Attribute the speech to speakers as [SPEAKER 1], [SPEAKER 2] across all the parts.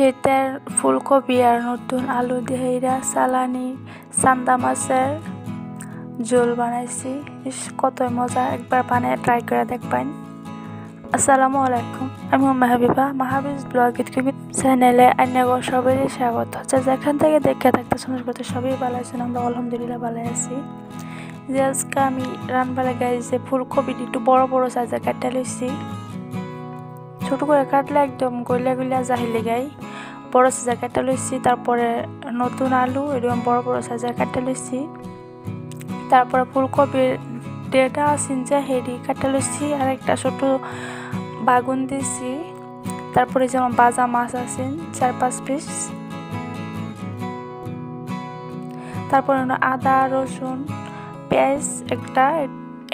[SPEAKER 1] শীতের ফুলকপি আর নতুন আলু দিয়ে চালানি চান্দা মাছের ঝোল বানাইছি। কতই মজা, একবার বানিয়ে ট্রাই করে দেখবেন। আসসালামু আলাইকুম, আমি মাহাবিবা, মাহাবিজ ব্লগ চ্যানেলে আন্যাগো সবাই স্বাগত। যেখান থেকে দেখে থাকতে সময় করতে সবই ভালো আছেন, আমরা আলহামদুলিল্লাহ ভালো আছি। যে আজকে আমি রান্নার গায়ে যে ফুলকপিটি একটু বড় বড় সাইজে কাটা লইছি। ছোট করে কাটলে একদম গলিয়া গলিয়া জাহিলে গাই, বড় সাইজে কাটা লইছি। তারপরে নতুন আলু এরকম বড় বড় সাইজে কাটা লইছি। তারপরে ফুলকপির ডেটা আছেন যে হেডি কাটা লইছি, আর একটা ছোট বাগুন দিছি। তারপরে যেমন বাজা মাছ আছেন 4-5 পিস। তারপরে আদা রসুন পেঁয়াজ একটা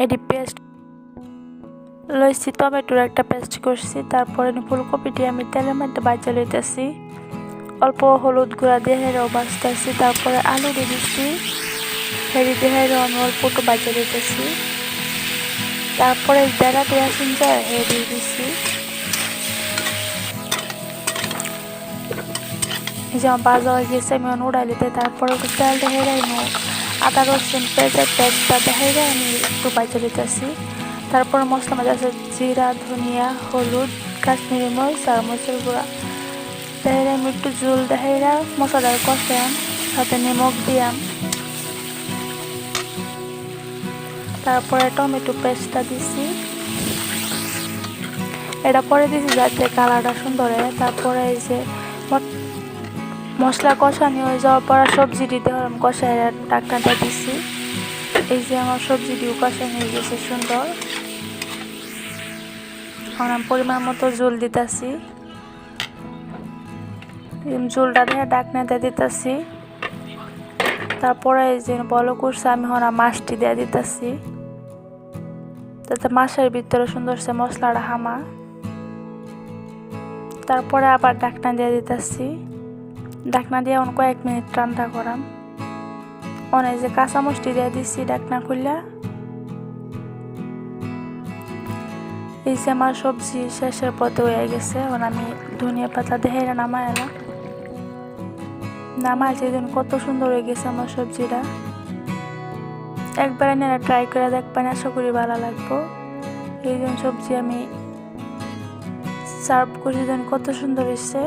[SPEAKER 1] এডি পেস্ট লইছি, টমেটোর একটা পেস্ট করছি। তারপরে ফুলকপিটি আমি তেলের মধ্যে ভাজা লইতেছি, অল্প হলুদ গুঁড়া দিয়ে হেরাও বাজতেছি। তারপরে আলু দিয়ে দিচ্ছি, হেরি দিয়ে হেরাও আমি অল্প একটু ভাজা লইতেছি। তারপরে ডেরাটি আসেন যে হেরি দিচ্ছি। এই যে ভাজা হয়ে গেছে, আমি উড়াই লিতে। তারপরে তেল দিয়ে হেরাই আদা রসুন পেঁয়াজের পেস্টটা দেখাইলে আমি একটু ভাজা লইতেছি। তারপর মশলা মধ্যে আছে জিরা ধনিয়া হলুদ কাশ্মীরি মরিচ আর মরিচের গুঁড়া দেখাইলে আমি একটু ঝোল দেখাইরা মশলা কষাম, সাথে নিমখ দিয়াম। তারপরে টমেটো পেস্টটা দিছি, এটা পরে দিছি যাতে কালারটা সুন্দর হয়। তারপরে এই যে মশলা কষানি হয়ে যাওয়ার পর সবজি দিতে হয়, আমি কষাই ডাকনাটা দিছি। এই যে আমার সবজি দিয়ে কষানি হয়ে গেছে সুন্দর। এখন আমি পরিমাণ মতো ঝোল দিতেছি, ঝোলটা দিয়ে ডাকনাটা দিতেছি। তারপরে এই যে বলো করছে, আমি মাছটি দিয়ে দিতেছি যাতে মাছের ভিতরে সুন্দর সে মশলাটা হামা। তারপরে আবার ডাকনা দিয়ে দিতেছি, ডাকনা দিয়ে কয়েক মিনিট ঠান্ডা করাম। অনেক যে কাঁচা মশটি দিয়ে দিচ্ছি ডাকনা খুললা। এই যে আমার সবজি শেষের পথে হয়ে গেছে, এখন আমি ধনিয়া পাতা দেখে নামাই এলাম। নামাইছি কত সুন্দর হয়ে গেছে আমার সবজিটা। একবার এনে ট্রাই করে দেখবেন, আশা করি ভালো লাগবো। এই জন্য সবজি আমি সার্ভ করছি, কত সুন্দর হয়েছে।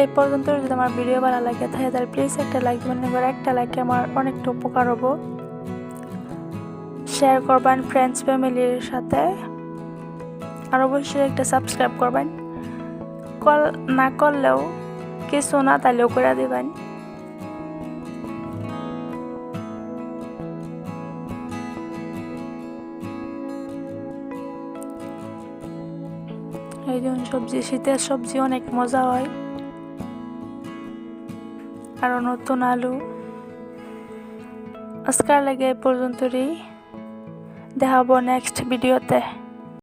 [SPEAKER 1] এই পর্যন্ত যদি আমার ভিডিও ভালো লাগে তাহলে প্লিজ একটা লাইক দিবেন, একটা লাইকে আমার অনেকটা উপকার হবো। শেয়ার করবেন ফ্রেন্ডস ফ্যামিলির সাথে, আর অবশ্যই একটা সাবস্ক্রাইব করবেন। কল না করলেও কিছু না, তাহলেও করে দিবেন। এই জন্য সবজি, শীতের সবজি অনেক মজা হয়। আর নতুন আলু। আজকাল লাগে এই পর্যন্তই, দেখাবো নেক্সট ভিডিওতে।